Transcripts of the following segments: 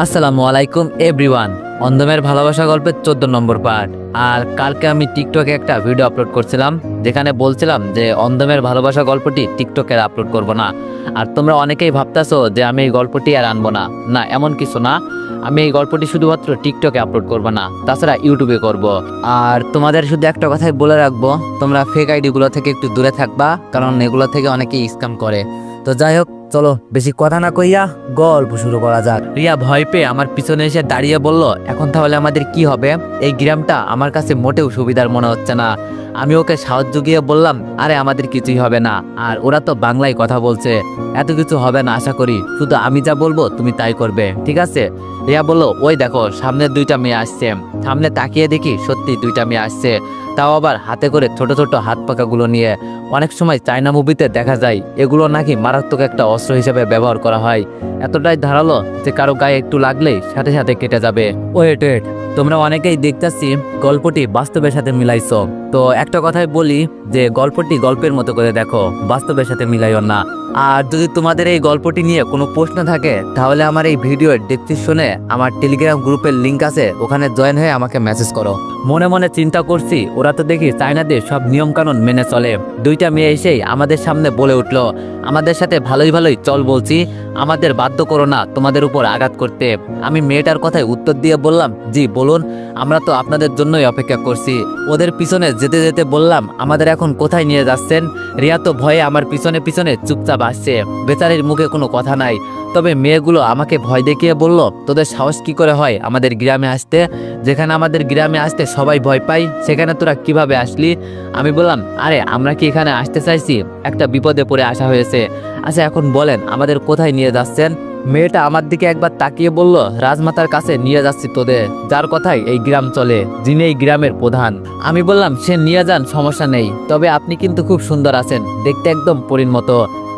আসসালামু আলাইকুম এভরিওয়ান। অন্ধমের ভালোবাসা গল্পের 14 নম্বর পার্ট। আর কালকে আমি টিকটকে একটা ভিডিও আপলোড করছিলাম, যেখানে বলছিলাম যে অন্ধমের ভালোবাসা গল্পটি টিকটকে আপলোড করব না। আর তোমরা অনেকেই ভাবতাছো যে আমি এই গল্পটি আর আনবো না। না, এমন কিছু না। আমি এই গল্পটি শুধুমাত্র টিকটকে আপলোড করব না, তাছাড়া ইউটিউবে করব। আর তোমাদের শুধু একটা কথাই বলে রাখবো, তোমরা ফেক আইডিগুলো থেকে একটু দূরে থাকবা, কারণ এগুলো থেকে অনেকেই স্ক্যাম করে। তো যাই হোক, চলো বেশি কথা না কইয়া গল্প শুরু করা যাক। রিয়া ভয় পেয়ে আমার পিছনে এসে দাঁড়িয়ে বলল, এখন তাহলে আমাদের কি হবে? এই গ্রামটা আমার কাছে মোটেও সুবিধার মনে হচ্ছে না। আমি ওকে সাহায্য গিয়ে বললাম, আরে আমাদের কিছুই হবে না, আর ওরা তো বাংলায় কথা বলছে, এত কিছু হবে না আশা করি, শুধু আমি যা বলবো তুমি তাই করবে, ঠিক আছে? রিয়া বলল, ওই দেখো সামনে দুইটা মেয়ে আসছে। সামনে তাকিয়ে দেখি সত্যি দুইটা মেয়ে আসছে, তাও আবার হাতে করে ছোট ছোট হাত পাকাগুলো নিয়ে। অনেক সময় চায়না মুভিতে দেখা যায় এগুলো নাকি মারাত্মক একটা অস্ত্র হিসেবে ব্যবহার করা হয়। এতটাই ধারালো যে কারো গায়ে একটু লাগলেই সাথে সাথে কেটে যাবে। ওয়েট, তোমরা অনেকেই দেখতেছি গল্পটি বাস্তবের সাথে মিলাইছো। তো একটা কথাই বলি যে গল্পটি গল্পের মতো করে দেখো, বাস্তবের সাথে মিলাইও না। আর যদি তোমাদের এই গল্পটি নিয়ে কোনো প্রশ্ন থাকে, তাহলে আমার এই ভিডিওর ডেসক্রিপশনে আমার টেলিগ্রাম গ্রুপের লিঙ্ক আছে, ওখানে জয়েন হয়ে আমাকে মেসেজ করো। মনে মনে চিন্তা করছি, ওরা তো দেখি চায়নাদের সব নিয়ম কানুন মেনে চলে। দুইটা মেয়ে এসেই আমাদের সামনে বলে উঠলো, আমাদের সাথে ভালোই ভালোই চল বলছি, আমাদের বাধ্য করো না তোমাদের উপর আঘাত করতে। আমি মেয়েটার কথায় উত্তর দিয়ে বললাম, জি বলুন, আমরা তো আপনাদের জন্যই অপেক্ষা করছি। ওদের পিছনে যেতে যেতে বললাম, আমাদের এখন কোথায় নিয়ে যাচ্ছেন? রিয়া তো ভয়ে আমার পিছনে পিছনে চুপচাপ আসছে, বেচারির মুখে কোনো কথা নাই। তবে মেয়েগুলো আমাকে ভয় দেখিয়ে বলল, তোদের সাহস কি করে হয় আমাদের গ্রামে আসতে? যেখানে আমাদের গ্রামে আসতে সবাই ভয় পায়, সেখানে তোরা কিভাবে আসলি? আমি বললাম, আরে আমরা কি এখানে আসতে চাইছি? একটা বিপদে পড়ে আসা হয়েছে। আচ্ছা এখন বলেন আমাদের কোথায় নিয়ে যাচ্ছেন? মেয়েটা আমার দিকে একবার তাকিয়ে বলল, রাজমাতার কাছে নিয়ে যাচ্ছি তোদের, যার কথাই এই গ্রাম চলে, যিনি এই গ্রামের প্রধান। আমি বললাম, সে নিয়ে যান, সমস্যা নেই, তবে আপনি কিন্তু খুব সুন্দর আছেন, দেখতে একদম পরীর মতো।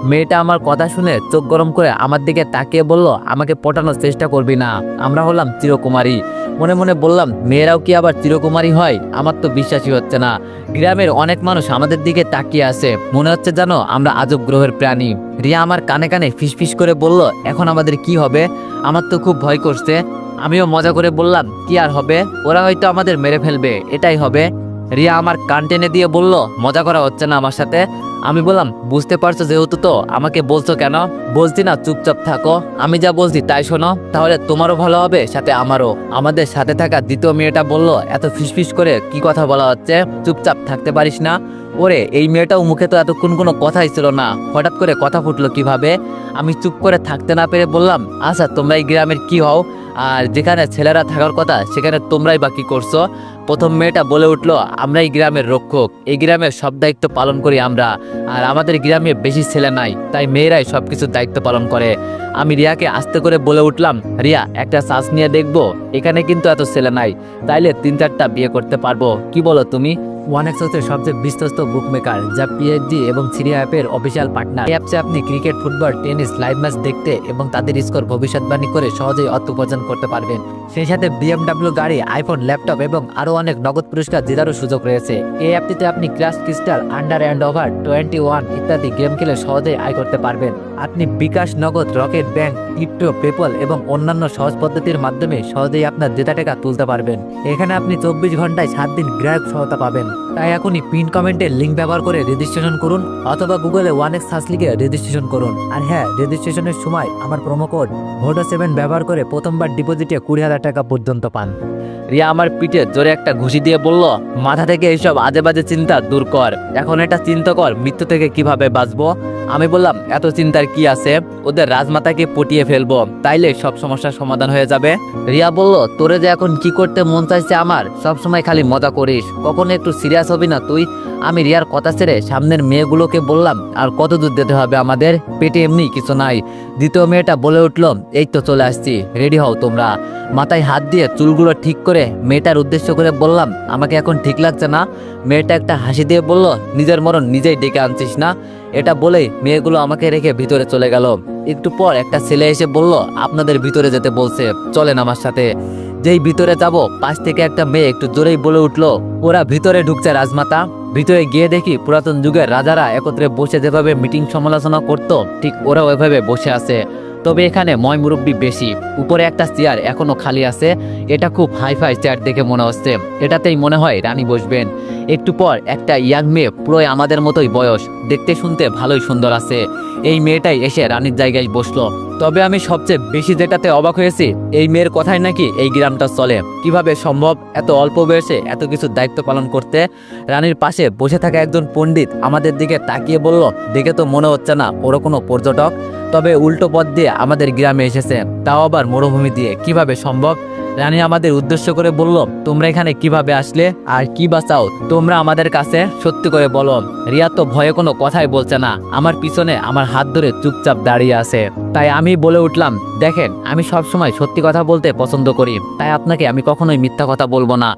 মেয়েটা আমার কথা শুনে চোখ গরম করে আমার দিকে তাকিয়ে বলল, আমাকে পটানোর চেষ্টা করবি না, আমরা হলাম চিরকুমারী। মনে মনে বললাম, মেয়েরাও কি আবার চিরকুমারী হয়? আমার তো বিশ্বাসই হচ্ছে না। গ্রামের অনেক মানুষ আমাদের দিকে তাকিয়ে আছে, মনে হচ্ছে জানো আমরা আজব গ্রহের প্রাণী। রিয়া আমার কানে কানে ফিসফিস করে বলল, এখন আমাদের কি হবে? আমার তো খুব ভয় করছে। আমিও মজা করে বললাম, কি আর হবে, ওরা হয়তো আমাদের মেরে ফেলবে, এটাই হবে। রিয়া আমার কান টেনে দিয়ে বলল, মজা করা হচ্ছে না আমার সাথে? আমি বললাম, বুঝতে পারছো যেহেতু তো আমাকে বলছো কেন? বলছি না চুপচাপ থাকো, আমি যা বলছি তাই শোনো, তাহলে তোমারও ভালো হবে সাথে আমারও। আমাদের সাথে থাকা দ্বিতীয় মেয়েটা বলল, এত ফিসফিস করে কি কথা বলা হচ্ছে, চুপচাপ থাকতে পারিস না? ওরে, এই মেয়েটাও মুখে তো এতক্ষণ কোনো কথাই ছিল না, হঠাৎ করে কথা ফুটলো কিভাবে? আমি চুপ করে থাকতে না পেরে বললাম, আচ্ছা তোমরা এই গ্রামের কি হও? আর যেখানে ছেলেরা থাকার কথা সেখানে তোমরাই বা কি করছো? প্রথম মেয়েটা বলে উঠলো, আমরা এই গ্রামের রক্ষক, এই গ্রামের সব দায়িত্ব পালন করি আমরা, আর আমাদের গ্রামে বেশি ছেলে নাই, তাই মেয়েরাই সবকিছু দায়িত্ব পালন করে। আমি রিয়াকে আস্তে করে বলে উঠলাম, রিয়া একটা শ্বাস নিয়ে দেখবো, এখানে কিন্তু এত ছেলে নাই, তাইলে 3-4টা বিয়ে করতে পারবো, কি বলো তুমি? ওয়ানেক্স হচ্ছে সবচেয়ে বিশ্বস্ত বুকমেকার, যা পিএইচডি এবং সিরিয়া অ্যাপের অফিসিয়াল পার্টনার। এই অ্যাপসে আপনি cricket, football, tennis live match দেখতে এবং তাদের স্কোর ভবিষ্যৎবাণী করে সহজেই অর্থ উপার্জন করতে পারবেন। সেই সাথে বিএমডব্লিউ গাড়ি, আইফোন, ল্যাপটপ এবং আরও অনেক নগদ পুরস্কার জেতারও সুযোগ রয়েছে। এই অ্যাপটিতে আপনি crush crystal, under and over 21 ইত্যাদি গেম খেলে সহজেই আয় করতে পারবেন। আপনি বিকাশ, নগদ, রকেট ব্যাংক, ক্রিপ্টো, পেপল এবং অন্যান্য সহজ পদ্ধতির মাধ্যমে সহজেই আপনার জেতা টাকা তুলতে পারবেন। এখানে আপনি 24 ঘন্টায় 7 দিন গ্রাহক সহায়তা পাবেন। তাই এখনই পিন কমেন্টের লিঙ্ক ব্যবহার করে রেজিস্ট্রেশন করুন, অথবা গুগলে ওয়ানেক্স সার্চ লিখে রেজিস্ট্রেশন করুন। আর হ্যাঁ, রেজিস্ট্রেশনের সময় আমার প্রোমো কোড VODO7 ব্যবহার করে প্রথমবার ডিপোজিটে 20,000 টাকা পর্যন্ত পান। রিয়া আমার পিঠে জোরে একটা ঘুষি দিয়ে বলল, মাথা থেকে এইসব আজে বাজে চিন্তা দূর কর, এখন এটা চিন্তা কর মৃত্যু থেকে কিভাবে বাঁচবো। আমি বললাম, এত চিন্তার কি আছে, ওদের রাজমাতাকে পটিয়ে ফেলবো, তাইলে সব সমস্যার সমাধান হয়ে যাবে। রিয়া বলল, তোরে যে এখন কি করতে মন চাইছে আমার, সব সময় খালি মজা করিস, কখনো একটু সিরিয়াস হবি না তুই? আমি রিয়ার কথা ছেড়ে সামনের মেয়েগুলোকে বললাম, আর কত দূর যেতে হবে আমাদের, পেটে এমনি কিছু নাই। দ্বিতীয় মেয়েটা বলে উঠল, এই তো চলে আসছি, রেডি হও তোমরা। মাথায় হাত দিয়ে চুলগুলো ঠিক করে মেয়েটার উদ্দেশ্য করে বললাম, আমাকে এখন ঠিক লাগছে না। মেয়েটা একটা হাসি দিয়ে বলল, নিজের মরণ নিজেই ডেকে আনছিস না? এটা বলেই মেয়েগুলো আমাকে রেখে ভিতরে চলে গেল। একটু পর একটা ছেলে এসে বলল, আপনাদের ভিতরে যেতে বলছে, চলেন আমার সাথে। যেই ভিতরে যাব, পাশ থেকে একটা মেয়ে একটু জোরেই বলে উঠলো, ওরা ভিতরে ঢুকছে রাজমাতা। ভিতরে গিয়ে দেখি পুরাতন যুগের রাজারা একত্রে বসে যেভাবে মিটিং সমালোচনা করতো, ঠিক ওরা ওইভাবে বসে আছে। তবে এখানে ময় মুরব্বি বেশি। উপরে একটা চেয়ার এখনো খালি আছে, এটা খুব হাইফাই চেয়ার দেখে মনে হচ্ছে, এটাতেই মনে হয় রানী বসবেন। একটু পর একটা ইয়াং মেয়ে, পুরোই আমাদের মতোই বয়স, দেখতে শুনতে ভালোই সুন্দর আছে, এই মেয়েটাই এসে রানীর জায়গায় বসলো। তবে আমি সবচেয়ে বেশি যেটাতে অবাক হয়েছি, এই মেয়ের কথাই নাকি এই গ্রামটা চলে। কিভাবে সম্ভব এত অল্প বয়সে এত কিছু দায়িত্ব পালন করতে? রানীর পাশে বসে থাকা একজন পণ্ডিত আমাদের দিকে তাকিয়ে বলল, দেখে তো মনে হচ্ছে না ওরা কোনো পর্যটক, তবে উল্টো পথ দিয়ে আমাদের গ্রামে এসেছে, তাও আবার মরুভূমি দিয়ে, কিভাবে সম্ভব? রানী আমাদের উদ্দেশ্য করে বলল, তোমরা এখানে কিভাবে আসলে আর কি বা চাও তোমরা আমাদের কাছে, সত্যি করে বলো। রিয়া তো ভয়ে কোনো কথাই বলছে না, আমার পিছনে আমার হাত ধরে চুপচাপ দাঁড়িয়ে আছে। তাই আমি বলে উঠলাম, দেখেন আমি সবসময় সত্যি কথা বলতে পছন্দ করি, তাই আপনাকে আমি কখনোই মিথ্যা কথা বলবো না।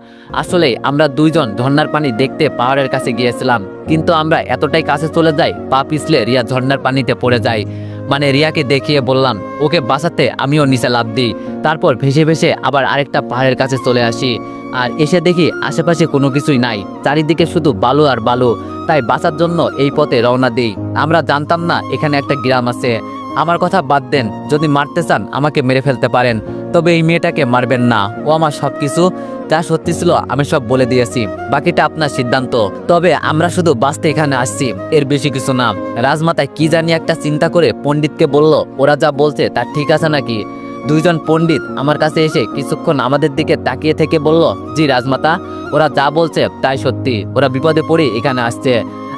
আসলে আমরা দুইজন ঝর্ণার পানি দেখতে পাহাড়ের কাছে গিয়েছিলাম, কিন্তু আমরা এতটাই কাছে চলে যাই, পা পিছলে রিয়া ঝর্ণার পানিতে পড়ে যায়। মানে রিয়াকে দেখিয়ে বললাম, ওকে বাঁচাতে আমিও নিচে লাফ দিই, তারপর ভেসে ভেসে আবার আরেকটা পাহাড়ের কাছে চলে আসি। আর এসে দেখি আশেপাশে কোনো কিছুই নাই, চারিদিকে শুধু বালু আর বালু। তাই বাঁচার জন্য এই পথে রওনা দিই। আমরা জানতাম না এখানে একটা গ্রাম আছে। আমার কথা বাদ দেন, যদি মারতে চান আমাকে মেরে ফেলতে পারেন, তবে এই মেয়েটাকে মারবেন না। ও আমার সবকিছু, যা সত্যি ছিল আমি সব বলে দিয়েছি, বাকিটা আপনার সিদ্ধান্ত। তবে আমরা শুধু বাঁচতে এখানে আসছি, এর বেশি কিছু না। রাজমাতায় কি জানি একটা চিন্তা করে পণ্ডিতকে বলল, ওরা যা বলছে তা ঠিক আছে নাকি? দুইজন পণ্ডিত আমার কাছে এসে কিছুক্ষণ আমাদের দিকে তাকিয়ে থেকে বলল, জি রাজমাতা, ওরা যা বলছে তাই সত্যি, ওরা বিপদে পড়ে এখানে আসছে।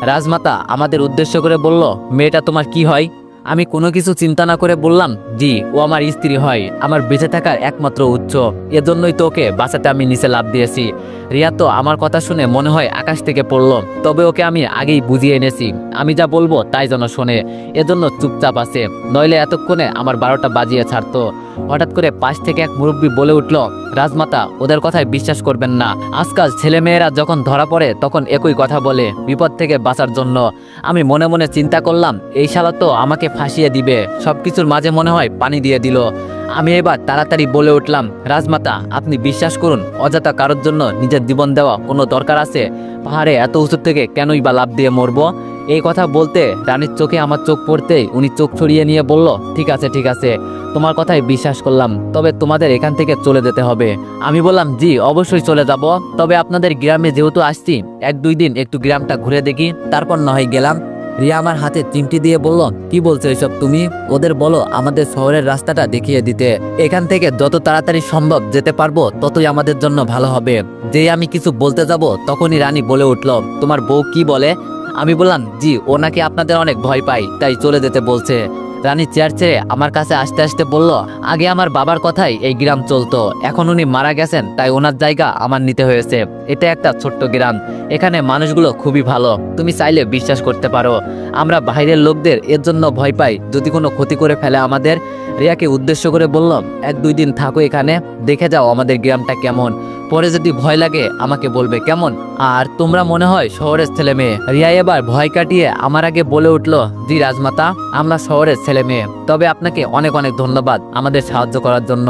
রাজমাতা আমাদের উদ্দেশ্য করে বলল, মেয়েটা তোমার কি হয়? আমি কোনো কিছু চিন্তা না করে বললাম, জি ও আমার স্ত্রী হয়, আমার বেঁচে থাকার একমাত্র উৎস, এজন্যই তো ওকে বাঁচাতে আমি নিচে লাফ দিয়েছি। রিয়া তো আমার কথা শুনে মনে হয় আকাশ থেকে পড়লো, তবে ওকে আমি আগেই বুঝিয়ে এনেছি, আমি যা বলবো তাই যেন শোনে, এজন্য চুপচাপ আছে, নইলে এতক্ষণে আমার 12টা বাজিয়ে ছাড়তো। হঠাৎ করে পাশ থেকে এক মুরব্বী বলে উঠল, রাজমাতা ওদের কথায় বিশ্বাস করবেন না, আজকাল ছেলেমেয়েরা যখন ধরা পড়ে তখন একই কথা বলে, বিপদ থেকে বাঁচার জন্য। আমি মনে মনে চিন্তা করলাম, এই শালা তো আমাকে ফাঁসিয়ে দিবে, সবকিছুর মাঝে মনে হয় পানি দিয়ে দিল। আমি এবার তাড়াতাড়ি বলে উঠলাম, রাজমাতা আপনি বিশ্বাস করুন, অযথা কারোর জন্য নিজের জীবন দেওয়া কোনো দরকার আছে? পাহাড়ে এত উঁচু থেকে কেনই বা লাফ দিয়ে মরবো? এই কথা বলতে রানীর চোখে আমার চোখ পড়তেই উনি চোখ ছড়িয়ে নিয়ে বলল, ঠিক আছে ঠিক আছে, তোমার কথাই বিশ্বাস করলাম, তবে তোমাদের এখান থেকে চলে যেতে হবে। আমি বললাম, জি অবশ্যই চলে যাব, তবে আপনাদের গ্রামে যেহেতু আসছি 1-2 দিন একটু গ্রামটা ঘুরে দেখি, তারপর না হয় গেলাম। রিয়া আমার হাতে চিমটি দিয়ে বলল, কি বলছো এসব তুমি? ওদের বলো আমাদের শহরের রাস্তাটা দেখিয়ে দিতে, এখান থেকে যত তাড়াতাড়ি সম্ভব যেতে পারবো ততই আমাদের জন্য ভালো হবে। যেই আমি কিছু বলতে যাব তখনই রানী বলে উঠল, তোমার বউ কি বলে? আমি বললাম, জি ও নাকি আপনাদের অনেক ভয় পায়, তাই চলে যেতে বলছে। রানী চেয়ার ছেড়ে আমার কাছে আসতে আসতে বলল, আগে আমার বাবার কথাই এই গ্রাম চলতো, এখন উনি মারা গেছেন, তাই ওনার জায়গা আমার নিতে হয়েছে। এটা একটা ছোট্ট গ্রাম, এখানে মানুষগুলো খুবই ভালো, তুমি চাইলে বিশ্বাস করতে পারো। আমরা বাইরের লোকদের এর জন্য ভয় পাই, যদি কোনো ক্ষতি করে ফেলে আমাদের। রিয়াকে উদ্দেশ্য করে বললাম, 1-2 দিন থাকো এখানে, দেখে যাও আমাদের গ্রামটা কেমন, পরে যদি ভয় লাগে আমাকে বলবে, কেমন? আর তোমরা মনে হয় শহরের ছেলে মেয়ে। রিয়া এবার ভয় কাটিয়ে আমার আগে বলে উঠলো, জি রাজমাতা আমরা শহরের ছেলে মেয়ে, তবে আপনাকে অনেক অনেক ধন্যবাদ আমাদের সাহায্য করার জন্য।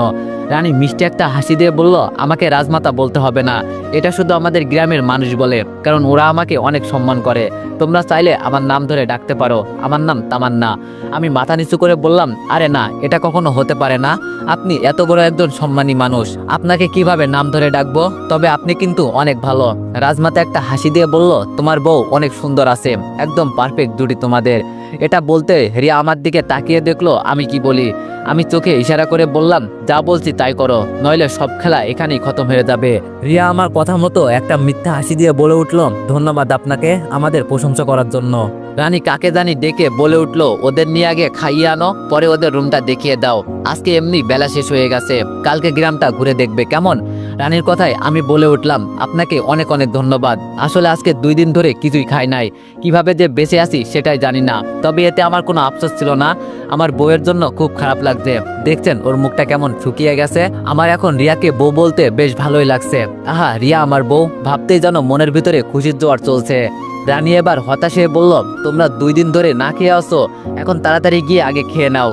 রানী মিষ্টি একটা হাসি দিয়ে বলল, আমাকে রাজমাতা বলতে হবে না, এটা শুধু আমাদের গ্রামের মানুষ বলে, কারণ ওরা আমাকে অনেক সম্মান করে। তোমরা চাইলে আমার নাম ধরে ডাকতে পারো, আমার নাম তামান্না। আমি মাথা নিচু করে বললাম, আরে না, এটা কখনো হতে পারে না, আপনি এত বড় একজন সম্মানী মানুষ, আপনাকে কিভাবে নাম ধরে ডাকবো? তবে আপনি কিন্তু অনেক ভালো। রাজমাতা একটা হাসি দিয়ে বলল, তোমার বউ অনেক সুন্দর আছে, একদম পারফেক্ট জুটি তোমাদের। এটা বলতে রিয়া আমার দিকে তাকিয়ে দেখলো আমি কি বলি। আমি চোখে ইশারা করে বললাম, যা বলছি তাই করো, নইলে সব খেলা এখানেই খতম হয়ে যাবে। রিয়া আমার কথা মতো একটা মিথ্যা হাসি দিয়ে বলে উঠল, ধন্যবাদ আপনাকে আমাদের প্রশংসা করার জন্য। রানী কাকে জানি ডেকে বলে উঠলো, ওদের নিয়ে আগে খাইয়ে আনো, পরে ওদের রুমটা দেখিয়ে দাও, আজকে এমনি বেলা শেষ হয়ে গেছে, কালকে গ্রামটা ঘুরে দেখবে, কেমন? রানীর কথায় আমি বলে উঠলাম, আপনাকে অনেক অনেক ধন্যবাদ, আসলে আজকে 2 দিন ধরে কিছুই খাই নাই, কিভাবে যে বেঁচে আছি সেটাই জানি না, তবে এতে আমার কোনো আফসোস ছিল না। আমার বউয়ের জন্য খুব খারাপ লাগছে, দেখছেন ওর মুখটা কেমন শুকিয়ে গেছে। আমার এখন রিয়াকে বউ বলতে বেশ ভালোই লাগছে। আহা, রিয়া আমার বউ, ভাবতেই যেন মনের ভিতরে খুশির জোয়ার চলছে। রানী এবার হতাশ হয়ে বলল, তোমরা 2 দিন ধরে না খেয়ে আসো, এখন তাড়াতাড়ি গিয়ে আগে খেয়ে নাও,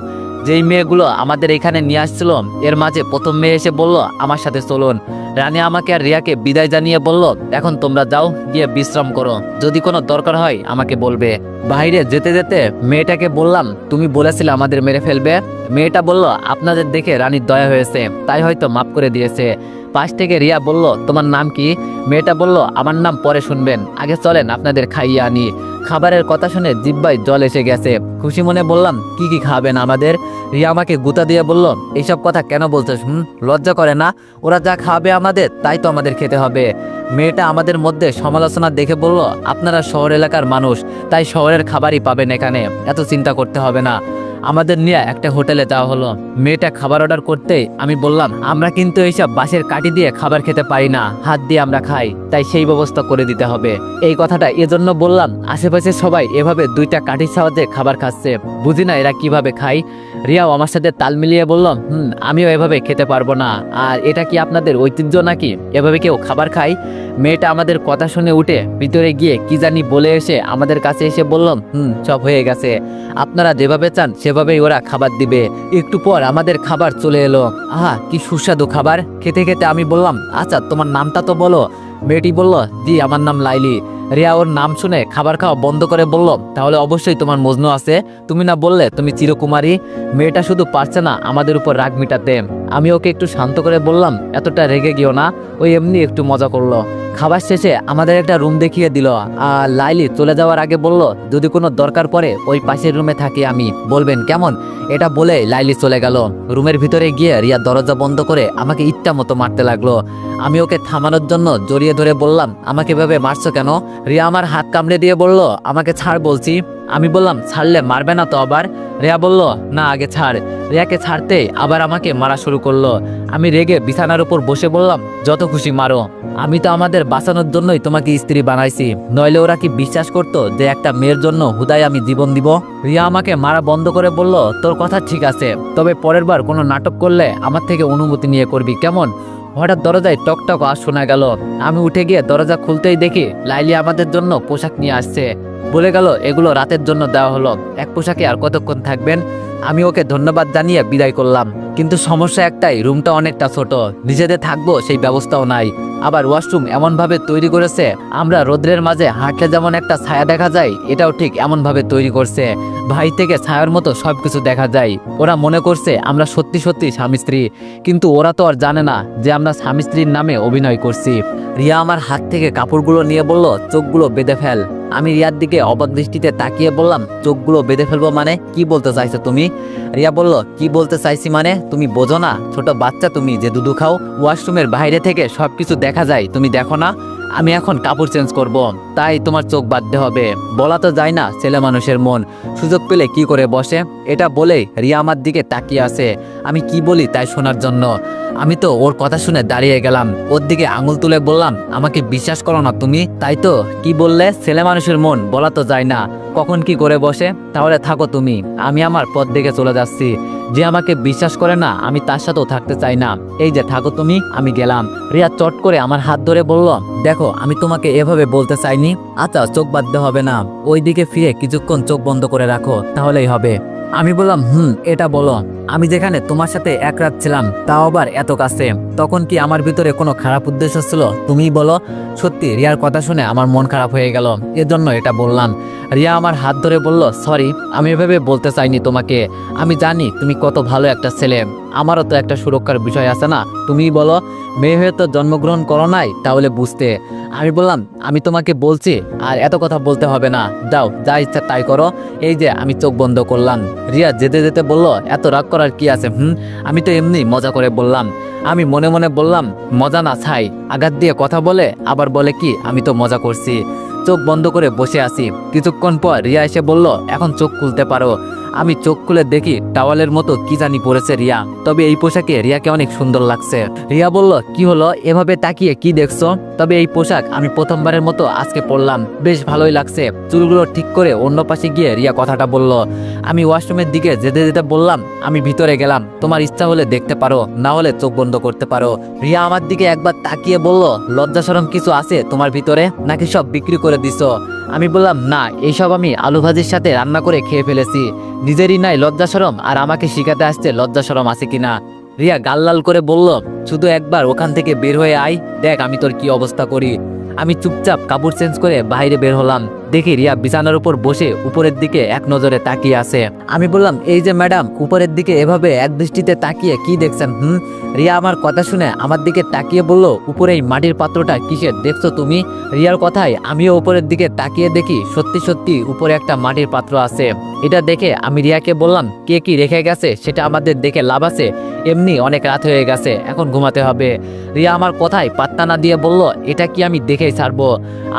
যেই মেয়েগুলো আমাদের এখানে নিয়ে আসছিল এর মাঝে প্রথম মেয়ে এসে বলল আমার সাথে চলুন। রানী আমাকে আর রিয়াকে বিদায় জানিয়ে বলল এখন তোমরা যাও, গিয়ে বিশ্রাম করো, যদি কোনো দরকার হয় আমাকে বলবে। বাইরে যেতে যেতে মেয়েটাকে বললাম তুমি বলেছিলে আমাদের মেরে ফেলবে। মেয়েটা বলল আপনাদের দেখে রানীর দয়া হয়েছে, তাই হয়তো মাফ করে দিয়েছে। পাশ থেকে রিয়া বলল তোমার নাম কি? মেয়েটা বলল আমার নাম পরে শুনবেন, আগে চলেন আপনাদের খাইয়ে আনি। খাবারের কথা শুনে জিব্বায় জল এসে গেছে। খুশি মনে বললাম কি কি খাবেন আমাদের? রিয়া আমাকে গুতা দিয়ে বলল এইসব কথা কেন বলছিস? লজ্জা করে না? ওরা যা খাবে আমাদের তাই তো আমাদের খেতে হবে। মেয়েটা আমাদের মধ্যে সমালোচনা দেখে বলল আপনারা শহর এলাকার মানুষ, তাই শহরের খাবারই পাবেন, এখানে এত চিন্তা করতে হবে না। আমাদের নিয়ে একটা হোটেলে যাওয়া হলো। মেয়েটা খাবার অর্ডার করতেই আমি বললাম আমরা কিন্তু এইসব বাঁশের কাঠি দিয়ে খাবার খেতে পারি না, হাত দিয়ে আমরা খাই, তাই সেই ব্যবস্থা করে দিতে হবে। এই কথাটা এজন্য বললাম আশেপাশে সবাই এভাবে দুইটা কাঠির সাহায্যে খাবার খাচ্ছে, বুঝি না এরা কিভাবে খায়। রিয়াও আমার সাথে তাল মিলিয়ে বলল আমিও এভাবে খেতে পারবো না। আর এটা কি আপনাদের ঐতিহ্য নাকি এভাবে কেউ খাবার খায়? মেয়েটা আমাদের কথা শুনে উঠে ভিতরে গিয়ে কি জানি বলে এসে আমাদের কাছে এসে বলল সব হয়ে গেছে, আপনারা যেভাবে চান সেভাবেই ওরা খাবার দিবে। একটু পর আমাদের খাবার চলে এলো। আহা কি সুস্বাদু খাবার! খেতে খেতে আমি বললাম আচ্ছা তোমার নামটা তো বলো। মেয়েটি বলল জি আমার নাম লাইলি। রিয়া ওর নাম শুনে খাবার খাওয়া বন্ধ করে বলল তাহলে অবশ্যই তোমার মজনু আছে, তুমি না বললে তুমি চিরকুমারী। মেয়েটা শুধু পারছে না আমাদের উপর রাগ মিটাতে। আমি ওকে একটু শান্ত করে বললাম এতটা রেগে গিয়েও না, ওই এমনি একটু মজা করলো। খাবার শেষে আমাদের একটা রুম দেখিয়ে দিল। আর লাইলি চলে যাওয়ার আগে বলল যদি কোনো দরকার পড়ে ওই পাশের রুমে থাকি আমি, বলবেন কেমন? এটা বলে লাইলি চলে গেল। রুমের ভিতরে গিয়ে রিয়া দরজা বন্ধ করে আমাকে ইচ্ছা মতো মারতে লাগলো। আমি ওকে থামানোর জন্য জড়িয়ে ধরে বললাম আমাকে ভেবে মারছো কেন? রিয়া আমার হাত কামড়ে দিয়ে বলল আমাকে ছাড় বলছি। আমি বললাম ছাড়লে মারবে না তো আবার? রিয়া বলল না আগে ছাড়। রিয়াকে ছাড়তে আবার আমাকে মারা শুরু করলো। আমি রেগে বিছানার উপর বসে বললাম যত খুশি মারো, আমি তো আমাদের বাঁচানোর জন্যই তোমাকে স্ত্রী বানাইছি, নইলে ওরা কি বিশ্বাস করতো যে একটা মেয়ের জন্য হুদায় আমি জীবন দিব? রিয়া আমাকে মারা বন্ধ করে বলল তোর কথা ঠিক আছে, তবে পরের বার কোনো নাটক করলে আমার থেকে অনুমতি নিয়ে করবি কেমন? হঠাৎ দরজায় টকটক আওয়াজ শোনা গেল। আমি উঠে গিয়ে দরজা খুলতেই দেখি লাইলি আমাদের জন্য পোশাক নিয়ে আসছে। বলে গেল এগুলো রাতের জন্য দেওয়া হলো, এক পোশাকে আর কতক্ষণ থাকবেন? আমি ওকে ধন্যবাদ জানিয়ে বিদায় করলাম। কিন্তু সমস্যা একটাই, রুমটা অনেকটা ছোট, নিজেদের থাকবো সেই ব্যবস্থাও নাই। আবার ওয়াশরুম এমনভাবে তৈরি করেছে আমরা রোদ্রের মাঝে হাঁটলে যেমন একটা ছায়া দেখা যায়, এটাও ঠিক এমনভাবে তৈরি করছে ভাই থেকে ছায়ার মতো সবকিছু দেখা যায়। ওরা মনে করছে আমরা সত্যি সত্যি স্বামী স্ত্রী, কিন্তু ওরা তো আর জানে না যে আমরা স্বামী স্ত্রীর নামে অভিনয় করছি। রিয়া আমার হাত থেকে কাপড়গুলো নিয়ে বলল চোখগুলো বেঁধে ফেল। আমি রিয়ার দিকে অবাক দৃষ্টিতে তাকিয়ে বললাম চোখগুলো বেঁধে ফেলবো মানে কি বলতে চাইছো তুমি? রিয়া বলল কি বলতে চাইছি মানে তুমি বোঝো না? ছোট বাচ্চা তুমি যে দুধু খাও, ওয়াশরুমের বাইরে থেকে সবকিছু দেখা যায়, তুমি দেখো না? আমি এখন কাপড় চেঞ্জ করব, তাই তোমার চোখ বাঁধতে হবে। বলা তো যায় না ছেলে মানুষের মন, সুযোগ পেলে কি করে বসে। এটা বলেই রিয়া আমার দিকে তাকিয়ে আছে আমি কি বলি তাই শোনার জন্য। আমি তো ওর কথা শুনে দাঁড়িয়ে গেলাম, ওর দিকে আঙুল তুলে বললাম আমাকে বিশ্বাস করো না তুমি? তাই তো, কি বললে? ছেলে মানুষের মন বলা তো যায় না, কখন কি করে বসে। তাহলে থাকো তুমি, আমি আমার পথ দেখে চলে যাচ্ছি। যে আমাকে বিশ্বাস করে না আমি তার সাথেও থাকতে চাই না। এই যে থাকো তুমি, আমি গেলাম। রিয়া চট করে আমার হাত ধরে বলল দেখো আমি তোমাকে এভাবে বলতে চাইনি। আচ্ছা চোখ বাঁধতে হবে না, ওই দিকে ফিরে কিছুক্ষণ চোখ বন্ধ করে রাখো, তাহলেই হবে। আমি বললাম এটা বলো, আমি যেখানে তোমার সাথে এক রাত ছিলাম তাও আবার এত কাছে, তখন কি আমার ভিতরে কোনো খারাপ উদ্দেশ্য ছিল? তুমিই বলো। সত্যি রিয়ার কথা শুনে আমার মন খারাপ হয়ে গেল, এজন্য এটা বললাম। রিয়া আমার হাত ধরে বলল সরি, আমি এভাবে বলতে চাইনি তোমাকে। আমি জানি তুমি কত ভালো একটা ছেলে, আমারও তো একটা সুরক্ষার বিষয় আছে না? তুমিই বলো। মেয়ে হয়ে তো জন্মগ্রহণ করো নাই, তাহলে বুঝতে। আমি বললাম আমি তোমাকে বলছি আর এত কথা বলতে হবে না, যাও যা ইচ্ছা তাই করো। এই যে আমি চোখ বন্ধ করলাম। রিয়া যেতে যেতে বলল এত রাগ করার কি আছে? আমি তো এমনি মজা করে বললাম। আমি মনে মনে বললাম মজা না ছাই, আঘাত দিয়ে কথা বলে আবার বলে কি আমি তো মজা করছি। চোখ বন্ধ করে বসে আছি। কিছুক্ষণ পর রিয়া এসে বলল এখন চোখ খুলতে পারো। আমি চোখ খুলে দেখি টাওয়ালের মতো কি জানি পরেছে রিয়া, তবে এই পোশাকে রিয়াকে অনেক সুন্দর লাগছে। রিয়া বলল কি হলো, এভাবে তাকিয়ে কি দেখছো? তবে এই পোশাক আমি প্রথমবারের মতো আজকে পরলাম, বেশ ভালোই লাগছে। চুলগুলো ঠিক করে অন্য পাশে গিয়ে রিয়া কথাটা বলল। আমি ওয়াশরুমের দিকে যেতে যেতে বললাম আমি ভিতরে গেলাম, তোমার ইচ্ছা হলে দেখতে পারো, না হলে চোখ বন্ধ করতে পারো। রিয়া আমার দিকে একবার তাকিয়ে বলল লজ্জা শরম কিছু আছে তোমার ভিতরে, নাকি সব বিক্রি করে দিছো? আমি বললাম, না, এইসব আমি আলু ভাজির সাথে রান্না করে খেয়ে ফেলেছি। নিজেরই নাই লজ্জা শরম, আর আমাকে শিখাতে আসছে লজ্জা শরম আছে কিনা। রিয়া গাল লাল করে বলল, শুধু একবার ওখান থেকে বের হয়ে আয়, দেখ আমি তোর কি অবস্থা করি। আমি চুপচাপ কাপড় চেঞ্জ করে বাইরে বের হলাম। দেখি রিয়া বিছানার উপর বসে উপরের দিকে এক নজরে তাকিয়ে আছে। আমি বললাম, এই যে ম্যাডাম, উপরের দিকে এভাবে এক দৃষ্টিতে তাকিয়ে কি দেখছেন? রিয়া আমার কথা শুনে আমার দিকে তাকিয়ে বলল, উপরে এই মাটির পাত্রটা কিসের দেখছো তুমি? রিয়ার কথায় আমিও উপরের দিকে তাকিয়ে দেখি সত্যি সত্যি উপরে একটা মাটির পাত্র আছে। এটা দেখে আমি রিয়াকে বললাম, কে কি রেখে গেছে সেটা আমাদের দেখে লাভ আছে? এমনি অনেক রাত হয়ে গেছে, এখন ঘুমাতে হবে। রিয়া আমার কথায় পাত্তা না দিয়ে বলল, এটা কি আমি দেখেই ছাড়বো?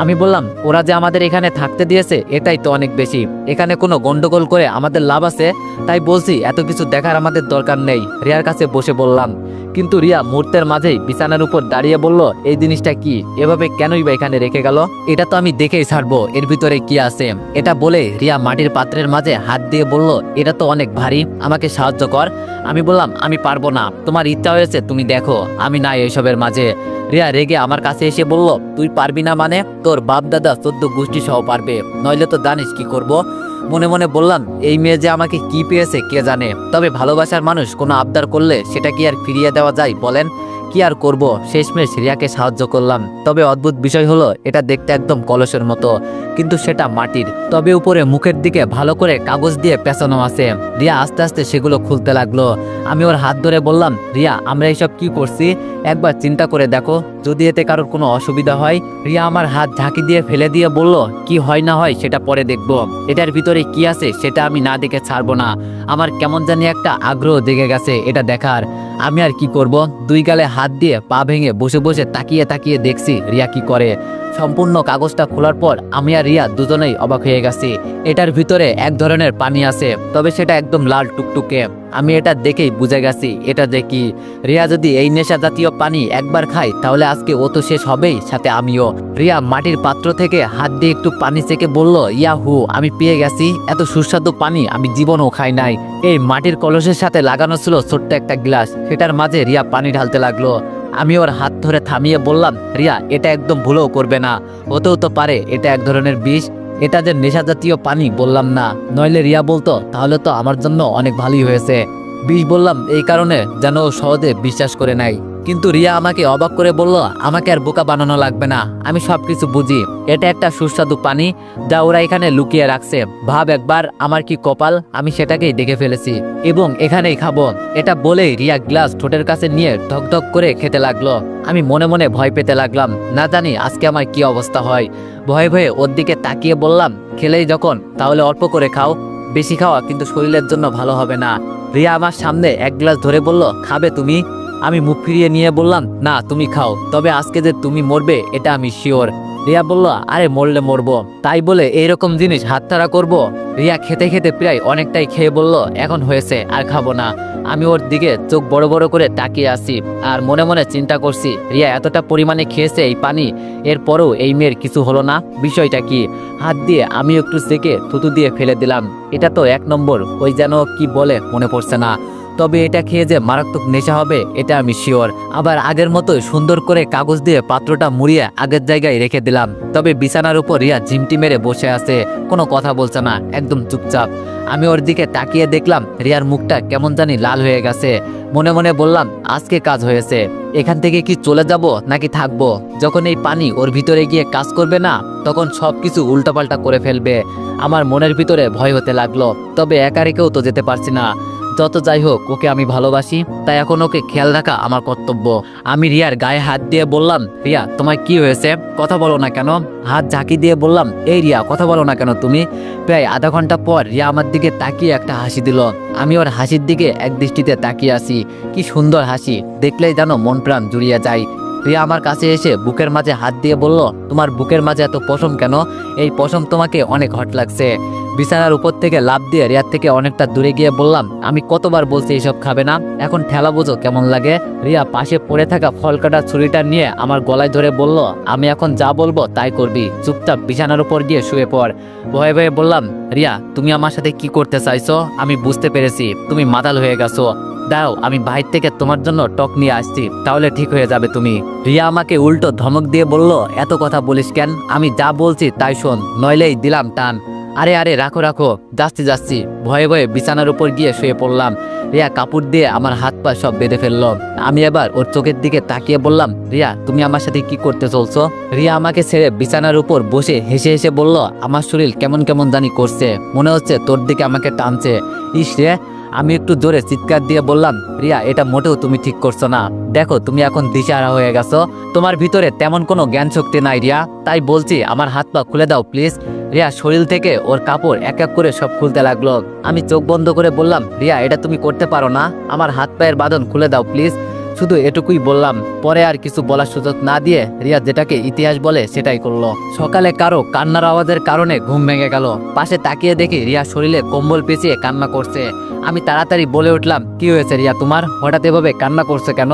আমি বললাম, ওরা যে আমাদের এখানে থাকতে দিয়েছে এটাই তো অনেক বেশি, এখানে কোনো গন্ডগোল করে আমাদের লাভ আছে? তাই বলছি, এত কিছু দেখার আমাদের দরকার নেই। রিয়ার কাছে বসে বললাম। কিন্তু রিয়া মুহূর্তের মাঝেই বিছানার উপর দাঁড়িয়ে বলল, এই জিনিসটা কি, এভাবে কেনই বা এখানে রেখে গেল? এটা তো আমি দেখেই ছাড়বো, এর ভিতরে কি আছে। এটা বলে রিয়া মাটির পাত্রের মাঝে হাত দিয়ে বলল, এটা তো অনেক ভারী, আমাকে সাহায্য কর। আমি বললাম, আমি পারবো না, তোমার ইচ্ছা হয়েছে তুমি দেখো, আমি নাই এইসবের মাঝে। রিয়া রেগে আমার কাছে এসে বলল, তুই পারবি না মানে? তোর বাপ দাদা 14 গোষ্ঠী সহ পারবে, নইলে তো জানিস কি করব। মনে মনে বললাম, এই মেয়ে যে আমাকে কি পেয়েছে কে জানে। তবে ভালোবাসার মানুষ কোনো আবদার করলে সেটা কি আর ফিরিয়ে দেওয়া যায় বলেন? কি আর করব, শেষমেশ রিয়াকে সাহায্য করলাম। তবে অদ্ভুত বিষয় হলো, এটা দেখতে একদম কলসের মতো, কিন্তু সেটা মাটির। তবে উপরে মুখের দিকে ভালো করে কাগজ দিয়ে পেঁচানো আছে। রিয়া আস্তে আস্তে সেগুলো খুলতে লাগলো। আমি ওর হাত ধরে বললাম, রিয়া, আমরা এইসব কি করছি একবার চিন্তা করে দেখো, যদি এতে কারোর কোনো অসুবিধা হয়। রিয়া আমার হাত ঝাঁকি দিয়ে ফেলে দিয়ে বলল, কি হয় না হয় সেটা পরে দেখবো, এটার ভিতরে কি আছে সেটা আমি না দেখে ছাড়বো না। আমার কেমন জানি একটা আগ্রহ জেগে গেছে এটা দেখার। আমি আর কি করব, দুই গালে হাত দিয়ে পা ভেঙে বসে বসে তাকিয়ে তাকিয়ে দেখছি রিয়া কি করে। সম্পূর্ণ কাগজটা খোলার পর আমি আর রিয়া দুজনেই অবাক হয়ে গেছি। এটার ভিতরে এক ধরনের পানি আছে, তবে সেটা একদম লাল টুকটুকে। আমি এটা দেখেই বুঝে গেছি এটা দেখি। রিয়া যদি এই নেশা জাতীয় পানি একবার খায় তাহলে আজকে ও তো শেষ হবেই, সাথে আমিও। রিয়া মাটির পাত্র থেকে হাত দিয়ে একটু পানি চেকে বলল, ইয়াহু, আমি পেয়ে গেছি, এত সুস্বাদু পানি আমি জীবনও খাই নাই। এই মাটির কলসের সাথে লাগানো ছিল ছোট্ট একটা গ্লাস, সেটার মাঝে রিয়া পানি ঢালতে লাগলো। আমি ওর হাত ধরে থামিয়ে বললাম, রিয়া, এটা একদম ভুলেও করবে না, হতেও তো পারে এটা এক ধরনের বিষ। এটা যে নেশা জাতীয় পানি বললাম না, নইলে রিয়া বলতো তাহলে তো আমার জন্য অনেক ভালোই হয়েছে। বিষ বললাম এই কারণে যেন ও সহজে বিশ্বাস করে নাই। কিন্তু রিয়া আমাকে অবাক করে বলল, আমাকে আর বোকা বানানো লাগবে না, আমি সবকিছু বুঝি। এটা একটা সুস্বাদু পানি যা ওরা এখানে লুকিয়ে রাখছে। ভাব একবার আমার কি কপাল, আমি সেটাকেই দেখে ফেলেছি এবং এখানেই খাবো। এটা বলেই রিয়া গ্লাস ঠোঁটের কাছে নিয়ে ঢকঢক করে খেতে লাগলো। আমি মনে মনে ভয় পেতে লাগলাম, না জানি আজকে আমার কি অবস্থা হয়। ভয়ে ভয়ে ওর দিকে তাকিয়ে বললাম, খেলেই যখন তাহলে অল্প করে খাও, বেশি খাওয়া কিন্তু শরীরের জন্য ভালো হবে না। রিয়া আমার সামনে এক গ্লাস ধরে বলল, খাবে তুমি? আমি মুখ ফিরিয়ে নিয়ে বললাম, না, তুমি খাও, তবে আজকে যে তুমি মরবে এটা আমি শিওর। রিয়া বলল, আরে মরলে মরবো, তাই বলে এইরকম জিনিস হাতছাড়া করব? রিয়া খেতে খেতে প্রায় অনেকটাই খেয়ে বলল, এখন হয়েছে, আর খাবো না। আমি ওর দিকে চোখ বড় বড় করে তাকিয়ে আসি আর মনে মনে চিন্তা করছি, রিয়া এতটা পরিমাণে খেয়েছে এই পানি, এরপরও এই মেয়ের কিছু হলো না, বিষয়টা কি? হাত দিয়ে আমি একটু সেকে থুতু দিয়ে ফেলে দিলাম। এটা তো এক নম্বর, ওই যেন কি বলে মনে পড়ছে না। তবে এটা খেয়ে যে মারাত্মক নেশা হবে এটা আমি শিওর। আবার আগের মতোই সুন্দর করে কাগজ দিয়ে পাত্রটা মুড়িয়ে আগের জায়গায় রেখে দিলাম। তবে বিছানার উপর রিয়া ঝিমটি মেরে বসে আছে, কোনো কথা বলছে না, একদম চুপচাপ। আমি ওর দিকে তাকিয়ে দেখলাম রিয়ার মুখটা কেমন জানি লাল হয়ে গেছে। মনে মনে বললাম, আজকে কাজ হয়েছে, এখান থেকে কি চলে যাব নাকি থাকবো? যখন এই পানি ওর ভিতরে গিয়ে কাজ করবে না, তখন সবকিছু উল্টাপাল্টা করে ফেলবে। আমার মনের ভিতরে ভয় হতে লাগলো, তবে একা রেখেও তো যেতে পারছি না। যত যাই হোক, ওকে আমি ভালোবাসি, তাই এখন ওকে খেয়াল রাখা আমার কর্তব্য। আমি রিয়ার গায়ে হাত দিয়ে বললাম, রিয়া, তোমার কি হয়েছে, কথা বলো না কেন? হাত ঝাঁকি দিয়ে বললাম, এই রিয়া, কথা বলো না কেন তুমি? প্রায় আধা ঘন্টা পর রিয়া আমার দিকে তাকিয়ে একটা হাসি দিল। আমি ওর হাসির দিকে এক দৃষ্টিতে তাকিয়ে আসি। কি সুন্দর হাসি, দেখলেই যেন মন প্রাণ জুড়িয়ে যায়। রিয়া আমার কাছে এসে বুকের মাঝে হাত দিয়ে বলল, তোমার বুকের মাঝে এত পশম কেন? এই পশম তোমাকে অনেক হট লাগছে। বিছানার উপর থেকে লাফ দিয়ে রিয়ার থেকে অনেকটা দূরে গিয়ে বললাম, আমি কতবার বলছি এইসব খাবে না, এখন ঠেলা বোঝো কেমন লাগে। রিয়া পাশে পড়ে থাকা ফল কাটা ছুরিটা নিয়ে আমার গলায় ধরে বলল, আমি এখন যা বলবো তাই করবি, চুপচাপ বিছানার উপর গিয়ে শুয়ে পড়। ভয়ে ভয়ে বললাম, রিয়া তুমি আমার সাথে কি করতে চাইছো? আমি বুঝতে পেরেছি তুমি মাতাল হয়ে গেছো। দাও আমি বাইর থেকে তোমার জন্য টক নিয়ে আসছি, তাহলে ঠিক হয়ে যাবে তুমি। রিয়া আমাকে উল্টো ধমক দিয়ে বলল, এত কথা বলিস কেন? আমি যা বলছি তাই শোন, নইলেই দিলাম টান। আরে আরে রাখো রাখো, যাচ্ছি। ভয়ে ভয়ে বিছানার উপর গিয়ে শুয়ে পড়লাম। রিয়া কাপড় দিয়ে আমার হাত পা সব বেঁধে ফেললো। আমি এবার ওর চোখের দিকে তাকিয়ে বললাম, রিয়া তুমি আমার সাথে কি করতে চলছো? রিয়া আমাকে ছেড়ে বিছানার উপর বসে হেসে হেসে বলল, আমার শরীর কেমন কেমন জানি করছে, মনে হচ্ছে তোর দিকে আমাকে টানছে। ইস রে! আমি একটু জোরে চিৎকার দিয়ে বললাম, রিয়া এটা মোটেও তুমি ঠিক করছো না, দেখো তুমি এখন দিশাহারা হয়ে গেছো, তোমার ভিতরে তেমন কোনো জ্ঞান শক্তি নাই রিয়া, তাই বলছি আমার হাত পা খুলে দাও প্লিজ। রিয়া শরীর থেকে ওর কাপড় এক এক করে সব খুলতে লাগলো। আমি চোখ বন্ধ করে বললাম, রিয়া এটা তুমি করতে পারো না, আমার হাত পায়ের বাঁধন খুলে দাও প্লিজ। শুধু এটুকুই বললাম। পরে আর কিছু বলার সুযোগ না দিয়ে রিয়া যেটাকে ইতিহাস বলে সেটাই করলো। সকালে কারো কান্নার আওয়াজের কারণে ঘুম ভেঙে গেল। পাশে তাকিয়ে দেখি রিয়া শরীরে কম্বল পেঁচিয়ে কান্না করছে। আমি তাড়াতাড়ি বলে উঠলাম, কি হয়েছে রিয়া তোমার, হঠাৎ এভাবে কান্না করছে কেন?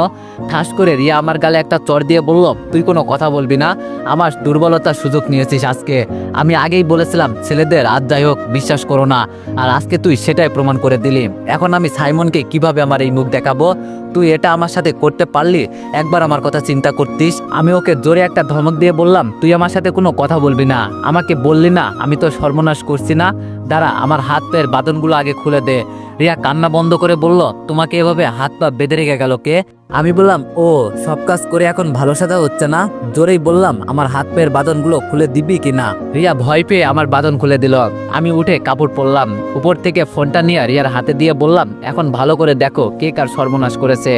ঠাস করে রিয়া আমার গালে একটা চড় দিয়ে বলল, তুই কোনো কথা বলবি না, আমার দুর্বলতার সুযোগ নিয়েছিস আজকে। আমি আগেই বলেছিলাম ছেলেদের আজ যাই হোক বিশ্বাস করো না, আর আজকে তুই সেটাই প্রমাণ করে দিলি। এখন আমি সাইমনকে কিভাবে আমার এই মুখ দেখাবো? তুই এটা আমার সাথে করতে পারলি? একবার আমার কথা চিন্তা করতিস। আমি ওকে জোরে একটা ধমক দিয়ে বললাম, তুই আমার সাথে কোনো কথা বলবি না, আমাকে বললি না আমি তো সর্বনাশ করছি না, দাঁড়া আমার হাত পায়ের বাঁধনগুলো আগে খুলে দে। রিয়া কান্না বন্ধ করে বলল, তোমাকে এভাবে হাত পা বেঁধে রেখে গেল কে? আমি বললাম, ও সব কাজ করে এখন ভালো সাজা হচ্ছে না। জোরেই বললাম, আমার হাত পায়ের বাঁধনগুলো খুলে দিবি কিনা? রিয়া ভয় পেয়ে আমার বাঁধন খুলে দিল। আমি উঠে কাপড় পরলাম, উপর থেকে ফোনটা নিয়ে রিয়ার হাতে দিয়ে বললাম, এখন ভালো করে দেখো কে কার সর্বনাশ করেছে।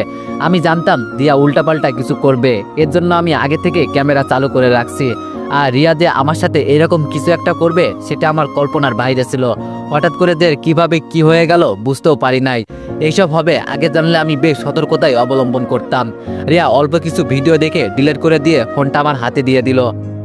আমি জানতাম রিয়া উল্টাপাল্টা কিছু করবে, এর জন্য আমি আগে থেকে ক্যামেরা চালু করে রাখছি। আর রিয়া যে আমার সাথে এরকম কিছু একটা করবে সেটা আমার কল্পনার বাইরে ছিল। হঠাৎ করে যে কিভাবে কি হয়ে গেল বুঝতেও পারি নাই। এইসব হবে আগে জানলে আমি বেশ সতর্কতাই অবলম্বন করতাম। রিয়া অল্প কিছু ভিডিও দেখে ডিলিট করে দিয়ে ফোনটা আমার হাতে দিয়ে দিল।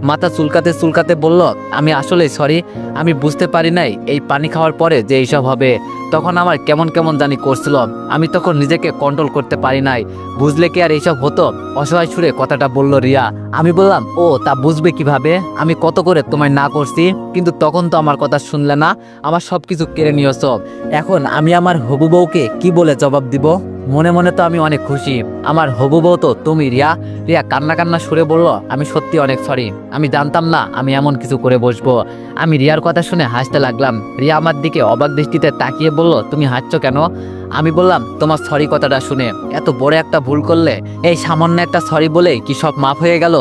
মাথা চুলকাতে চুলকাতে বলল, আমি আসলে সরি, আমি বুঝতে পারি নাই এই পানি খাওয়ার পরে যে এইসব হবে। তখন আমার কেমন কেমন জানি করছিল, আমি তখন নিজেকে কন্ট্রোল করতে পারি নাই। বুঝলে কি আর এইসব হতো? অসহায় সুরে কথাটা বলল রিয়া। আমি বললাম, ও তা বুঝবে কিভাবে, আমি কত করে তোমায় না করছি, কিন্তু তখন তো আমার কথা শুনলে না, আমার সব কিছু কেড়ে নিয়েছ। এখন আমি আমার হবু বউকে কি বলে জবাব দিব? মনে মনে তো আমি অনেক খুশি, আমার হবু বউ তো তুমি রিয়া। রিয়া কান্না কান্না সুরে বলল, আমি সত্যি অনেক সরি, আমি জানতাম না আমি এমন কিছু করে বসবো। আমি রিয়ার কথা শুনে হাসতে লাগলাম। রিয়া আমার দিকে অবাক দৃষ্টিতে তাকিয়ে বলল, তুমি হাসছো কেন? আমি বললাম, তোমার সরি কথাটা শুনে এত বড় একটা ভুল করলে, এই সামান্য একটা সরি বলেই কি সব মাফ হয়ে গেল?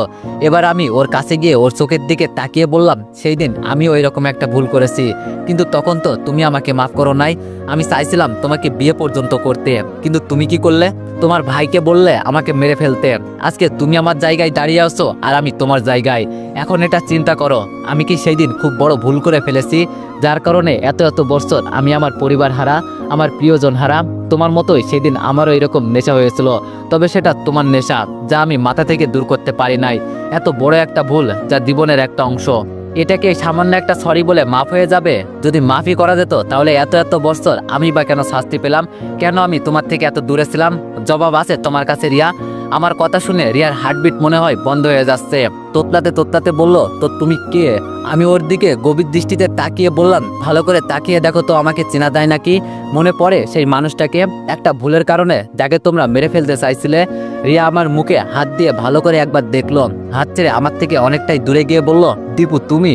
এবার আমি ওর কাছে গিয়ে ওর চোখের দিকে তাকিয়ে বললাম, সেই দিন আমি ওই রকম একটা ভুল করেছি, কিন্তু তখন তো তুমি আমাকে মাফ করো নাই। আমি চাইছিলাম তোমাকে বিয়ে পর্যন্ত করতে, কিন্তু তুমি কি করলে? তোমার ভাইকে বললে আমাকে মেরে ফেলতে। আজকে তুমি আমার জায়গায় দাঁড়িয়ে আছো আর আমি তোমার জায়গায়। এখন এটা চিন্তা করো, আমি কি সেই দিন খুব বড় ভুল করে ফেলেছি, যার কারণে এত এত বছর আমি আমার পরিবার হারা, আমার প্রিয়জন হারা? তোমার মতোই সেদিন আমারও এরকম নেশা হয়েছিল, তবে সেটা তোমার নেশা, যা আমি মাথা থেকে দূর করতে পারি নাই। এত বড় একটা ভুল যা জীবনের একটা অংশ, এটাকে সামান্য একটা সরি বলে মাফ হয়ে যাবে? যদি মাফই করা যেত তাহলে এত এত বছর আমি বা কেন শাস্তি পেলাম? কেন আমি তোমার থেকে এত দূরে ছিলাম? জবাব আছে তোমার কাছে রিয়া? আমার কথা শুনে রিয়ার হার্টবিট মনে হয় বন্ধ হয়ে যাচ্ছে। তোতলাতে তোতলাতে বলল, তো তুমি কে? আমি ওর দিকে গভীর দৃষ্টিতে তাকিয়ে বললাম, ভালো করে তাকিয়ে দেখো তো আমাকে চেনা যায় নাকি? মনে পড়ে সেই মানুষটাকে, একটা ভুলের কারণে যাকে তোমরা মেরে ফেলতে চাইছিলে? রিয়া আমার মুখে হাত দিয়ে ভালো করে একবার দেখলো, হাত ছেড়ে আমার থেকে অনেকটাই দূরে গিয়ে বলল, দীপু তুমি?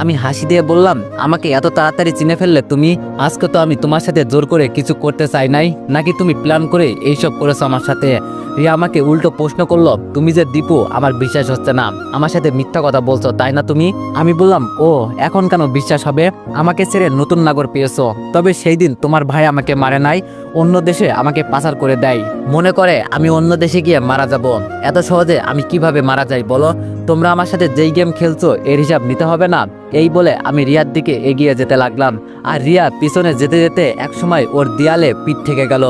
আমি হাসি দিয়ে বললাম, আমাকে এত তাড়াতাড়ি চিনে ফেললে তুমি? আজকে তো আমি তোমার সাথে জোর করে কিছু করতে চাই নাই, নাকি তুমি প্ল্যান করে এইসব করেছো আমার সাথে? রিয়া আমাকে উল্টো প্রশ্ন করলো, তুমি যে দীপু আমার বিশ্বাস হচ্ছে না, আমার সাথে মিথ্যা কথা বলছো তাই না তুমি? আমি বললাম, ও এখন কেন বিশ্বাস হবে? আমাকে ছেড়ে নতুন নাগর পেয়েছো, তবে সেই দিন তোমার ভাই আমাকে মারে নাই, অন্য দেশে আমাকে পাচার করে দেয়, মনে করে আমি অন্য দেশে গিয়ে মারা যাব। এত সহজে আমি কিভাবে মারা যাই বলো? তোমরা আমার সাথে যেই গেম খেলছো এর হিসাব নিতে হবে না? এই বলে আমি রিয়ার দিকে এগিয়ে যেতে লাগলাম, আর রিয়া পিছনে যেতে যেতে একসময় ওর দেয়ালে পিঠ থেকে গেল।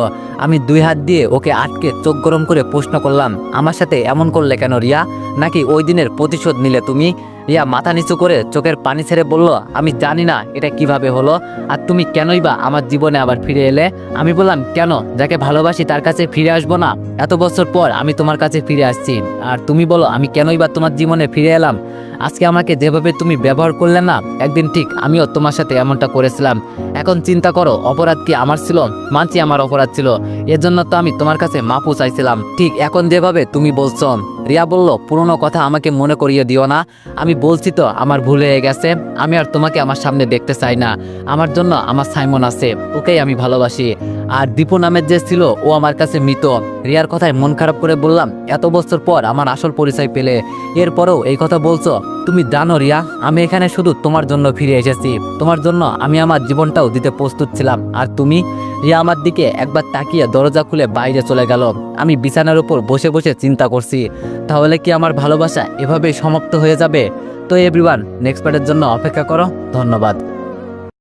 আমি দুই হাত দিয়ে ওকে আটকে চোখ গরম করে প্রশ্ন করলাম, আমার সাথে এমন করলে কেন রিয়া? নাকি ওই দিনের প্রতিশোধ নিলে তুমি? রিয়া মাথা নিচু করে চোখের পানি ছেড়ে বলল, আমি জানি না এটা কিভাবে হলো, আর তুমি কেনই বা আমার জীবনে আবার ফিরে এলে। আমি বললাম, কেন, যাকে ভালোবাসি তার কাছে ফিরে আসবো না? এত বছর পর আমি তোমার কাছে ফিরে আসছি, আর তুমি বলো আমি কেনই বা তোমার জীবনে ফিরে এলাম? আজকে আমাকে যেভাবে তুমি ব্যবহার করলে না, একদিন ঠিক আমিও তোমার সাথে এমনটা করেছিলাম। এখন চিন্তা করো, অপরাধ কি আমার ছিল? মানছি আমার অপরাধ ছিল, এজন্য তো আমি তোমার কাছে মাপও চাইছিলাম, ঠিক এখন যেভাবে তুমি বলছো। রিয়া বলল, পুরনো কথা আমাকে মনে করিয়ে দিও না। আমি বলছি তো আমার ভুল হয়ে গেছে, আমি আর তোমাকে আমার সামনে দেখতে চাই না। আমার জন্য আমার সাইমন আছে, ওকেই আমি ভালোবাসি। আর দীপু নামের যে ছিল, ও আমার কাছে মৃত। রিয়ার কথায় মন খারাপ করে বললাম, এত বছর পর আমার আসল পরিচয় পেলে এরপরেও এই কথা বলছো? তুমি জানো রিয়া, আমি এখানে শুধু তোমার জন্য ফিরে এসেছি, তোমার জন্য আমি আমার জীবনটাও দিতে প্রস্তুত ছিলাম। আর তুমি? রিয়া আমার দিকে একবার তাকিয়ে দরজা খুলে বাইরে চলে গেল। আমি বিছানার উপর বসে বসে চিন্তা করছি, তাহলে কি আমার ভালোবাসা এভাবেই সমাপ্ত হয়ে যাবে? তো এভরিওয়ান, নেক্সট পার্টের জন্য অপেক্ষা করো। ধন্যবাদ।